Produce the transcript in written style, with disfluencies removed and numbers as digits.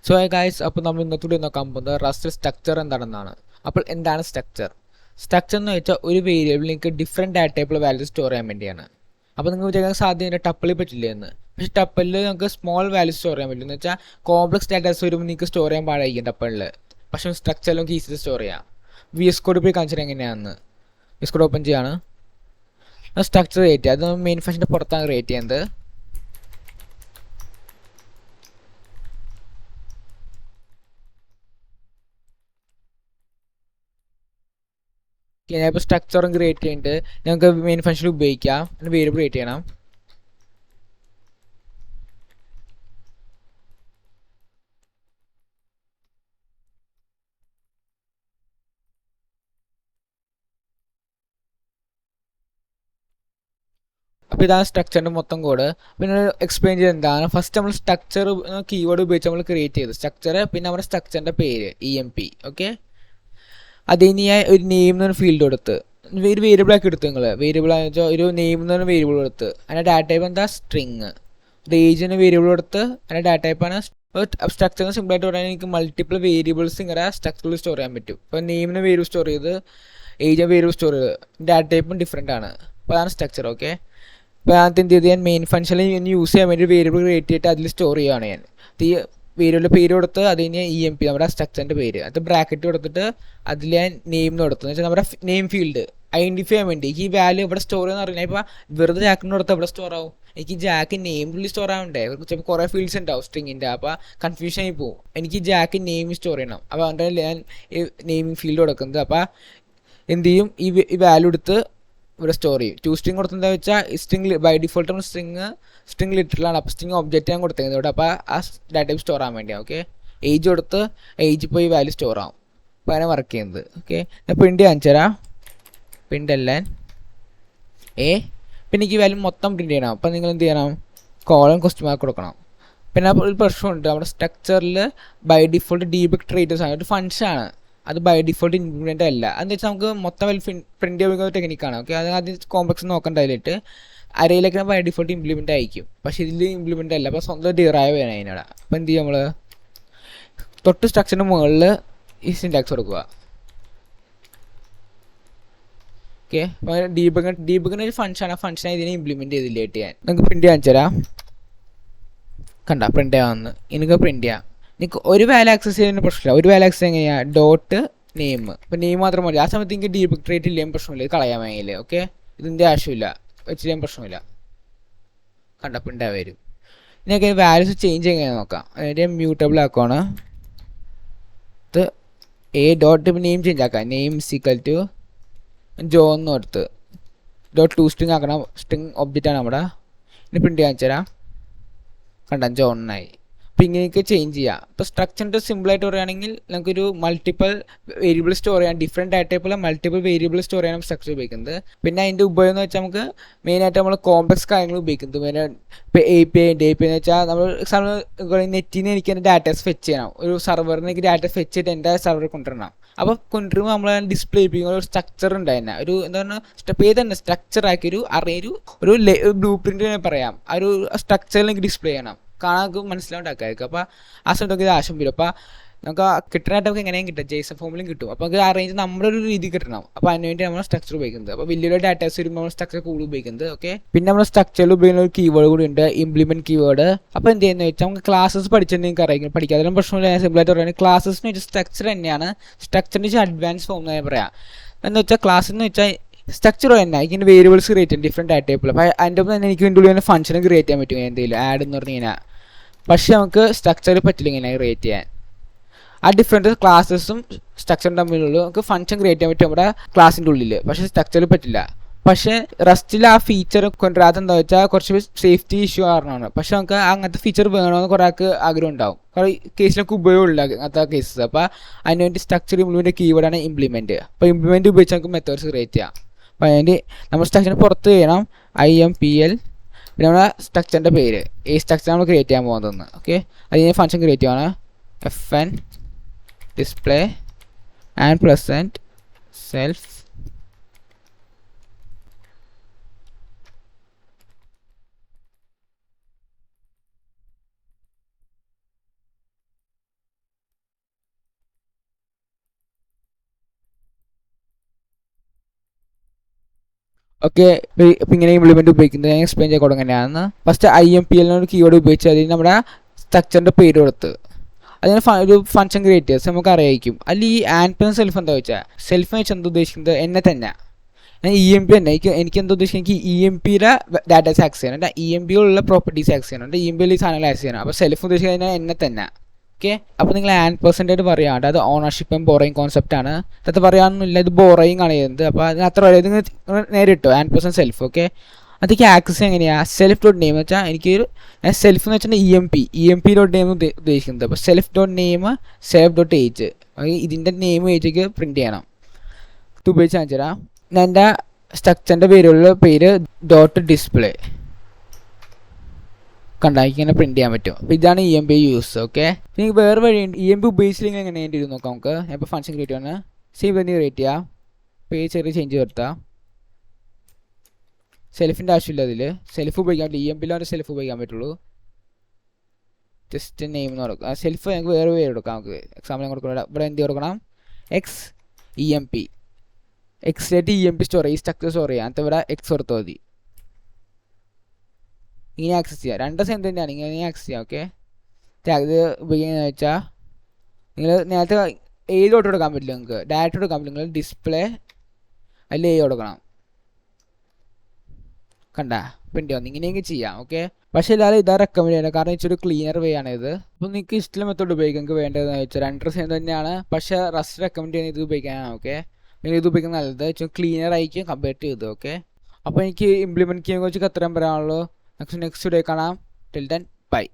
So guys, അപ്പോൾ നമ്മൾ ഇന്നത്തൂടെ നോക്കാൻ പോകുന്നത് റസ്റ്റ് സ്ട്രക്ചർ എന്താണെന്നാണ്. അപ്പോൾ എന്താണ് സ്ട്രക്ചർ? സ്ട്രക്ചർ എന്ന് വെച്ചാൽ ഒരു വേരിയബിൾ നിങ്ങൾക്ക് ഡിഫറെൻറ്റ് ഡാറ്റ ടൈപ്പുള്ള വാല്യൂ സ്റ്റോർ ചെയ്യാൻ വേണ്ടിയാണ്. അപ്പോൾ നിങ്ങൾ വിചാരിക്കാൻ സാധ്യത ടപ്പിളിൽ പറ്റില്ല എന്ന്. പക്ഷേ ടപ്പിളിൽ നമുക്ക് സ്മോൾ വാല്യൂ സ്റ്റോർ ചെയ്യാൻ പറ്റും. എന്ന് വെച്ചാൽ കോംപ്ലക്സ് ഡാറ്റാസ് വരുമ്പോൾ നിങ്ങൾക്ക് സ്റ്റോർ ചെയ്യാൻ പാടായിരിക്കും ടപ്പിളിൽ. പക്ഷേ സ്ട്രക്ചറിൽ നമുക്ക് ഈസി സ്റ്റോർ ചെയ്യാം. വി എസ് കോഡ് പോയി കാണിച്ചാൽ എങ്ങനെയാണെന്ന്. വി എസ് കോഡ് ഓപ്പൺ ചെയ്യാണ്. സ്ട്രക്ചർ ക്രിയേറ്റ് ചെയ്യുക. അത് മെയിൻ ഫംഗ്ഷൻ്റെ പുറത്താണ് ക്രിയേറ്റ് ചെയ്യുന്നത്. ഞാനിപ്പോൾ സ്ട്രക്ചറും ക്രിയേറ്റ് ചെയ്യുന്നുണ്ട്. ഞങ്ങൾക്ക് മെയിൻ ഫംഗ്ഷനിൽ ഉപയോഗിക്കാം. വേരിയബിൾ ക്രിയേറ്റ് ചെയ്യണം. അപ്പോൾ ഇതാണ് സ്ട്രക്ചറിൻ്റെ മൊത്തം കോഡ്. പിന്നെ എക്സ്പ്ലെയിൻ ചെയ്ത് എന്താണ്. ഫസ്റ്റ് നമ്മൾ സ്ട്രക്ചർ കീവേഡ് ഉപയോഗിച്ച് നമ്മൾ ക്രിയേറ്റ് ചെയ്തു സ്ട്രക്ചർ. പിന്നെ നമ്മുടെ സ്ട്രക്ചറിൻ്റെ പേര് EMP. ഓക്കെ, അതിന് ഞാൻ ഒരു നെയിം എന്നൊരു ഫീൽഡ് കൊടുത്ത് ഒരു വേരിയബിളാക്കി എടുത്തു. നിങ്ങൾ വേരിയബിളാന്ന് വെച്ചാൽ ഒരു നെയിം എന്നൊരു വേരിയബിൾ കൊടുത്ത് അതിൻ്റെ ഡാറ്റ ടൈപ്പ് എന്താ സ്ട്രിങ്. ഒരു ഏജിന് വേരിയബിൾ കൊടുത്ത് അതിൻ്റെ ഡാറ്റ ടൈപ്പാണ്. സ്ട്രക്ചറിന് സിമ്പിളായിട്ട് പറയാൻ എനിക്ക് മൾട്ടിപ്പിൾ വേരിയബിൾസ് ഇങ്ങനെ സ്ട്രക്ചറിൽ സ്റ്റോർ ചെയ്യാൻ പറ്റും. ഇപ്പോൾ നെയിമിന് വേരിയബിൾ സ്റ്റോർ ചെയ്ത് ഏജിന് വേരിയബിൾ സ്റ്റോർ ചെയ്ത് ഡാറ്റ ടൈപ്പും ഡിഫറെൻ്റ് ആണ്. അപ്പോൾ അതാണ് സ്ട്രക്ചർ. ഓക്കെ, അപ്പോൾ ആദ്യം എന്ത് ചെയ്ത് ഞാൻ മെയിൻ ഫംഗ്ഷനിൽ യൂസ് ചെയ്യാൻ വേണ്ടി വേരിയബിൾ ക്രിയേറ്റ് ചെയ്തിട്ട് അതിൽ സ്റ്റോർ ചെയ്യുകയാണ് ഞാൻ. ഈ വേരിയബിളിൻ്റെ പേര് കൊടുത്ത് അത് കഴിഞ്ഞ് EMP നമ്മുടെ സ്ട്രക്ചറിൻ്റെ പേര് അത് ബ്രാക്കറ്റ് കൊടുത്തിട്ട് അതിൽ ഞാൻ നെയിം എന്ന് കൊടുത്തു. എന്ന് വെച്ചാൽ നമ്മുടെ നെയിം ഫീൽഡ് ഐഡൻറ്റിഫൈ ചെയ്യാൻ വേണ്ടി ഈ വാല്യൂ ഇവിടെ സ്റ്റോർ ചെയ്യുന്ന പറഞ്ഞാൽ ഇപ്പോൾ വെറുതെ ജാക്കിന് കൊടുത്ത് ഇവിടെ സ്റ്റോർ ആവും. എനിക്ക് ജാക്ക് നെയിമിൽ സ്റ്റോർ ആവണ്ടേ? ചിലപ്പോൾ കുറേ ഫീൽഡ്സ് ഉണ്ടാവും സ്ട്രിങ്ങിൻ്റെ. അപ്പോൾ കൺഫ്യൂഷൻ ആയി പോകും. എനിക്ക് ജാക്ക് നെയിം സ്റ്റോർ ചെയ്യണം. അപ്പോൾ അതുകൊണ്ട് ഞാൻ നെയിമിങ് ഫീൽഡ് കൊടുക്കുന്നത്. അപ്പോൾ എന്ത് ചെയ്യും, ഈ വാല്യൂ എടുത്ത് ഇവിടെ സ്റ്റോർ ചെയ്യും. ടു സ്ട്രിങ് കൊടുത്തെന്താ വെച്ചാൽ സ്ട്രിങ് ബൈ ഡിഫോൾട്ട് സ്ട്രിങ് ലിറ്ററിലാണ്. അപ്പോൾ സ്ട്രിങ് ഒബ്ജക്റ്റ് ഞാൻ കൊടുത്തേക്കുന്നത് ഇവിടെ. അപ്പോൾ ആ ഡാറ്റ ടൈപ്പ് സ്റ്റോർ ആകാൻ വേണ്ടിയാണ്. ഓക്കെ, ഏജ് കൊടുത്ത് ഏജ് ഇപ്പോൾ ഈ വാല്യൂ സ്റ്റോർ ആവും. അപ്പോൾ അങ്ങനെ വർക്ക് ചെയ്യുന്നത്. ഓക്കെ, ഞാൻ പ്രിൻറ്റ് കാണിച്ചു തരാം. പ്രിൻ്റ് എല്ലാം പിന്നെ എനിക്ക് ഈ വാല്യൂ മൊത്തം പ്രിൻറ്റ് ചെയ്യണം. അപ്പോൾ നിങ്ങൾ എന്ത് ചെയ്യണം, കോളൻ ക്വസ്റ്റ്യൻ മാർക്ക് കൊടുക്കണം. പിന്നെ ഒരു പ്രശ്നമുണ്ട്, നമ്മുടെ സ്ട്രക്ചറിൽ ബൈ ഡിഫോൾട്ട് ഡീബഗ് ട്രേറ്റേഴ്സ് ആണ് ഒരു ഫംഗ്ഷനാണ്. അത് ബൈ ഡിഫോൾട്ട് ഇംപ്ലിമെൻ്റ് അല്ല. അതെന്ന് വെച്ചാൽ നമുക്ക് മൊത്തം പ്രിൻറ്റ് ചെയ്യുന്ന ടെക്നിക്കാണ്. ഓക്കെ, അത് ആദ്യം കോംപ്ലക്സ് നോക്കേണ്ട. അതിലിട്ട് അരയിലേക്ക് ബൈ ഡിഫോൾട്ട് ഇംപ്ലിമെൻ്റ് ആയിരിക്കും. പക്ഷേ ഇതിൽ ഇംപ്ലിമെൻ്റ് അല്ല. അപ്പോൾ സ്വന്തം ഡിറൈവ് വേണം അതിനോട്. അപ്പോൾ എന്ത് ചെയ്യും, നമ്മൾ തൊട്ട് സ്ട്രക്ചറിൻ്റെ മുകളിൽ ഈ സിൻടാക്സ് കൊടുക്കുക. ഓക്കെ, അപ്പോൾ ഡീബഗിന് ഒരു ഫംഗ്ഷനാണ്. ആ ഫംഗ്ഷനായി ഇതിനെ ഇംപ്ലിമെൻറ്റ് ചെയ്തില്ലേട്ട് ഞാൻ നിങ്ങൾക്ക് പ്രിൻറ്റ് കാണിച്ചു തരാം. കണ്ട പ്രിൻ്റ് ചെയ്യാമെന്ന്. എനിക്ക് പ്രിൻറ്റ് ചെയ്യാം. എനിക്ക് ഒരു വാല്യൂ ആക്സസ് ചെയ്യുന്നതിന് പ്രശ്നമില്ല. ഒരു വാല്യൂ ആക്സസ് എങ്ങനെയാണ് ഡോട്ട് നെയിം. ഇപ്പോൾ നെയിം മാത്രം മതി. ആ സമയത്ത് എനിക്ക് ഡീബഗ് ട്രേറ്റ് ഇല്ലേയും പ്രശ്നമില്ല. ഇത് കളയാൻ വേണമെങ്കിൽ. ഓക്കെ, ഇതിൻ്റെ ആവശ്യമില്ല, വെച്ചില്ലേയും പ്രശ്നമില്ല. കണ്ട പ്രിൻ്റ് വരും. ഇതിനൊക്കെ വാല്യൂസ് ചേഞ്ച് എങ്ങനെ നോക്കാം. അതിൻ്റെ മ്യൂട്ടബിൾ ആക്കുവാണ്. ഇത് ഡോട്ട് നെയിം ചേഞ്ച് ആക്കാം. നെയിം ഈക്വൽ ടു ജോ എന്ന് കൊടുത്ത് ഡോട്ട് ടു സ്ട്രിങ് ആക്കണം. സ്ട്രിങ് ഒബ്ജക്റ്റാണ് നമ്മുടെ. ഇനി പ്രിൻറ്റ് കാണിച്ചു തരാം. കണ്ട ജോണായി. അപ്പോൾ ഇങ്ങനെയൊക്കെ ചേഞ്ച് ചെയ്യാം. ഇപ്പോൾ സ്ട്രക്ചറിൻ്റെ സിമ്പിളായിട്ട് പറയുകയാണെങ്കിൽ നമുക്കൊരു മൾട്ടിപ്പിൾ വേരിയബിൾ സ്റ്റോർ ചെയ്യാം. ഡിഫറെൻറ്റ് ഡാറ്റ ടൈപ്പുള്ള മൾട്ടിപ്പിൾ വേരിയബിൾ സ്റ്റോർ ചെയ്യാൻ സ്ട്രക്ചർ ഉപയോഗിക്കുന്നത്. പിന്നെ അതിൻ്റെ ഉപയോഗം എന്ന് വെച്ചാൽ നമുക്ക് മെയിനായിട്ട് നമ്മൾ കോംപ്ലക്സ് കാര്യങ്ങൾ ഉപയോഗിക്കുന്നത്. പിന്നെ ഇപ്പോൾ API എന്ന് വെച്ചാൽ നമ്മൾ നെറ്റിൽ നിന്ന് എനിക്ക് എൻ്റെ ഡാറ്റാസ് ഫെച്ച് ചെയ്യണം. ഒരു സർവറിന് എനിക്ക് ഡാറ്റ ഫെച്ച് ചെയ്തിട്ട് എൻ്റെ സർവറിൽ കൊണ്ടുവരണം. അപ്പോൾ കൊണ്ടുവരുമ്പോൾ നമ്മൾ ഡിസ്പ്ലേ ചെയ്യിപ്പിക്കുന്ന ഒരു സ്ട്രക്ചർ ഉണ്ട്. തന്നെ ഒരു എന്താ പറയുക പേര് തന്നെ സ്ട്രക്ചറാക്കി ഒരു ബ്ലൂ പ്രിൻ്റ് പറയാം. ആ ഒരു സ്ട്രക്ചറിൽ എനിക്ക് ഡിസ്പ്ലേ ചെയ്യണം. കാണാൻ മനസ്സിലാണ്ടാക്കായിരിക്കും. അപ്പോൾ ആ സമയത്തൊക്കെ ഇത് ആവശ്യം വരും. അപ്പോൾ നമുക്ക് കിട്ടാനായിട്ട് നമുക്ക് എങ്ങനെയും കിട്ടും, JSON ഫോമിലും കിട്ടും. അപ്പോൾ നമുക്ക് അറേഞ്ച് നമ്മുടെ ഒരു രീതി കിട്ടണം. അപ്പോൾ അതിനുവേണ്ടി നമ്മൾ സ്ട്രക്ചർ ഉപയോഗിക്കുന്നത്. അപ്പോൾ വലിയൊരു ഡാറ്റാസ് വരുമ്പോൾ നമ്മൾ സ്ട്രക്ചർ കൂടുതൽ ഉപയോഗിക്കുന്നത്. ഓക്കെ, പിന്നെ നമ്മൾ സ്ട്രക്ചറിൽ ഉപയോഗിക്കുന്ന ഒരു കീവേഡ് കൂടി ഉണ്ട്, ഇംപ്ലിമെൻറ്റ് കീവേഡ്. അപ്പോൾ എന്ത് ചെയ്യുന്നത് വെച്ചാൽ നമുക്ക് ക്ലാസ്സസ് പഠിച്ചിട്ട് നിങ്ങൾക്ക് അറിയാം. പഠിക്കാതെ പ്രശ്നമില്ല. സിമ്പിളായിട്ട് പറയുകയാണെങ്കിൽ ക്ലാസ്സസ് എന്ന് വെച്ചാൽ സ്ട്രക്ചർ തന്നെയാണ്. സ്ട്രക്ചറിന് വെച്ചാൽ അഡ്വാൻസ് ഫോം എന്ന് പറയാം. എന്ന് വെച്ചാൽ ക്ലാസ് എന്ന് വെച്ചാൽ സ്ട്രക്ചർ തന്നെ ഇങ്ങനെ വേരിയബിൾസ് ക്രിയേറ്റ് ചെയ്യാം ഡിഫറെൻറ്റ് ഡാറ്റ ടൈപ്പിൽ. അപ്പോൾ അതിൻ്റെ ഒപ്പം തന്നെ എനിക്ക് വേണ്ടി ഉള്ളിൽ ഫംഗ്ഷനും ക്രിയേറ്റ് ചെയ്യാൻ പറ്റും. എന്തെങ്കിലും ആഡ് എന്ന് പറഞ്ഞു കഴിഞ്ഞാൽ. പക്ഷേ നമുക്ക് സ്ട്രക്ചറിൽ പറ്റില്ല ഇങ്ങനെ ക്രിയേറ്റ് ചെയ്യാൻ. ആ ഡിഫറെൻറ്റ് ക്ലാസ്സസും സ്ട്രക്ചറും തമ്മിലുള്ള നമുക്ക് ഫംഗ്ഷൻ ക്രിയേറ്റ് ചെയ്യാൻ പറ്റും നമ്മുടെ ക്ലാസ്സിൻ്റെ ഉള്ളിൽ. പക്ഷേ സ്ട്രക്ചറിൽ പറ്റില്ല. പക്ഷേ റസ്റ്റിൽ ആ ഫീച്ചർ കൊണ്ടുവരാത്ത എന്താ വെച്ചാൽ കുറച്ച് സേഫ്റ്റി ഇഷ്യൂ കാരണമാണ്. പക്ഷേ നമുക്ക് അങ്ങനത്തെ ഫീച്ചർ വേണമെന്ന് കുറേ ആൾക്ക് ആഗ്രഹം ഉണ്ടാവും. കാരണം കേസിലൊക്കെ ഉപയോഗമില്ല അങ്ങനത്തെ കേസസ്. അപ്പോൾ അതിനുവേണ്ടി സ്ട്രക്ചർ ഇംപ്ലിമെൻറ്റ് കീവേഡാണ് ഇംപ്ലിമെൻറ്റ്. അപ്പോൾ ഇംപ്ലിമെൻറ്റ് ഉപയോഗിച്ച് നമുക്ക് മെത്തേഡ്സ് ക്രിയേറ്റ് ചെയ്യാം. അപ്പോൾ അതിൻ്റെ നമ്മൾ സ്ട്രക്ചറിന് പുറത്ത് ചെയ്യണം IMPL. പിന്നെ നമ്മുടെ സ്ട്രക്ചറിൻ്റെ പേര് സ്ട്രക്ചർ നമ്മൾ ക്രിയേറ്റ് ചെയ്യാൻ പോകുന്നതെന്ന്. ഓക്കെ, അതിന് ഫംഗ്ഷൻ ക്രിയേറ്റ് ചെയ്യണം. FN display and present self okay. ഇപ്പം ഇങ്ങനെ ഇംപ്ലിമെൻറ്റ് ഉപയോഗിക്കുന്നത് ഞാൻ എക്സ്പ്ലെയിൻ ചെയ്ത് കൊടുങ്ങനെയാണെന്ന്. ഫസ്റ്റ് IMPL എന്നൊരു കീവേഡ് ഉപയോഗിച്ച് അതിന് നമ്മുടെ സ്ട്രക്ചറിൻ്റെ പേര് കൊടുത്ത് അതിന് ഒരു ഫംഗ്ഷൻ ക്രിയേറ്റ് ചെയ്ത് നമുക്ക് അറിയായിരിക്കും. അതിൽ ഈ ആൻഡ് സെൽഫ് എന്താ വെച്ചാൽ സെൽഫ് വെച്ച് എന്താ ഉദ്ദേശിക്കുന്നത് എന്നെ തന്നെ. ഞാൻ EMP തന്നെ എനിക്ക് എന്താ ഉദ്ദേശിക്കുന്നത്, എനിക്ക് EMPയുടെ ഡാറ്റാസ് ആക്സസ് ചെയ്യണം, എൻ്റെ EMPയിലുള്ള പ്രോപ്പർട്ടീസ് ആക്സസ് ചെയ്യണം, എൻ്റെ EMPയിൽ ഈ സാധനങ്ങൾ ആക്സസ് ചെയ്യണം. അപ്പോൾ സെൽഫ് ഉദ്ദേശിക്കുന്നത് എന്നെ തന്നെ. ഓക്കെ. അപ്പോൾ നിങ്ങൾ ആൻഡ് പറയാണ്ട് അത് ഓണർഷിപ്പ് ആൻഡ് ബോറോയിങ് കോൺസെപ്റ്റ് ആണ്. അത് പറയാനൊന്നുമില്ല, ഇത് ബോറോയിങ് ആണ് ചെയ്യുന്നത്. അപ്പോൾ അതിന് അത്ര പറയുന്നത് നിങ്ങൾ നേരിട്ടോ ആൻഡ് സെൽഫ്. ഓക്കെ. അതൊക്കെ ആക്സസ് എങ്ങനെയാണ് സെൽഫ് ഡോട്ട് നെയിം വെച്ചാൽ എനിക്ക് സെൽഫ് എന്ന് വെച്ചാൽ EMP ഡോട്ട് നെയിം ഉദ്ദേശിക്കുന്നത്. അപ്പോൾ self dot name save dot age ഇതിൻ്റെ നെയിം ഏജൊക്കെ പ്രിൻറ്റ് ചെയ്യണം. ഇത് ഉപയോഗിച്ച് കാണിച്ചു തരാം. ഞാൻ എൻ്റെ സ്ട്രക്ചറിൻ്റെ പേര് ഡോട്ട് ഡിസ്പ്ലേ ഇങ്ങനെ പ്രിൻറ്റ് ചെയ്യാൻ പറ്റും. അപ്പോൾ ഇതാണ് EMP യൂസ്. ഓക്കെ. നിങ്ങൾക്ക് വേറെ വഴിയുണ്ട്. EMP ഉപയോഗിച്ചില്ലെങ്കിൽ എങ്ങനെ വേണ്ടി നോക്കാം നമുക്ക്. ഞാൻ ഇപ്പോൾ ഫംഗ്ഷൻ ക്രിയേറ്റ് ആണ്, സേവ് തന്നെ ക്രിയേറ്റ് ചെയ്യാം, പേജ് ചെറിയ ചേഞ്ച് വരുത്താം. സെൽഫിൻ്റെ ആവശ്യമില്ല, അതിൽ സെൽഫ് ഉപയോഗിക്കാൻ പറ്റില്ല. EMPയിലാണ് സെൽഫ് ഉപയോഗിക്കാൻ പറ്റുള്ളൂ. ജസ്റ്റ് നെയിം എന്ന് കൊടുക്കാം. സെൽഫ് ഞങ്ങൾക്ക് വേറെ പേര് കൊടുക്കാം. നമുക്ക് എക്സാമ്പിൾ കൊടുക്കണം. ഇവിടെ എന്ത് കൊടുക്കണം, XEMP എക്സിലേക്ക് EMP സ്റ്റോർ ഈ സ്ട്രക്ചർ സ്റ്റോർ ചെയ്യാം. എന്നിട്ട് ഇവിടെ എക്സ് കൊടുത്താൽ മതി. ഇങ്ങനെ ആക്സസ് ചെയ്യാം. രണ്ട് സെയിം തന്നെയാണ്, ഇങ്ങനെ ആക്സസ് ചെയ്യാം. ഓക്കെ. ഇത് ഉപയോഗിക്കുന്നത് വെച്ചാൽ നിങ്ങൾ നേരത്തെ ഏതോട്ട് കൊടുക്കാൻ പറ്റില്ല, നിങ്ങൾക്ക് ഡയറക്റ്റ് കൊടുക്കാൻ പറ്റില്ല. നിങ്ങൾ ഡിസ്പ്ലേ അതിൽ കൊടുക്കണം. കണ്ട പ്രിൻ്റ് വന്നു. ഇങ്ങനെയെങ്കിൽ ചെയ്യാം. ഓക്കെ. പക്ഷേ എല്ലാവരും ഇതാ റെക്കമെൻഡ് ചെയ്യണം, കാരണം ഇച്ചൊരു ക്ലീനർ വേ ആണ് ഇത്. അപ്പോൾ നിങ്ങൾക്ക് ഇഷ്ടമുള്ള മെത്തേഡ് ഉപയോഗിക്കാം. നിങ്ങൾക്ക് വേണ്ടതെന്ന് വെച്ചാൽ രണ്ടര സെയിം തന്നെയാണ്, പക്ഷേ റസ്റ്റ് റെക്കമെൻഡ് ചെയ്യുന്നത് ഇത് ഉപയോഗിക്കാനാണ്. ഓക്കെ. നിങ്ങൾ ഇത് ഉപയോഗിക്കുന്നത് നല്ലത്, ഇച്ചിരി ക്ലീനർ ആയിരിക്കും കമ്പയർ ചെയ്ത്. ഓക്കെ. അപ്പോൾ എനിക്ക് ഇംപ്ലിമെൻറ്റ് ചെയ്യാൻ കുറിച്ച് അത്രയും പറയാനുള്ളൂ. നെക്സ്റ്റ് വീഡിയോ കാണാം. Till then bye.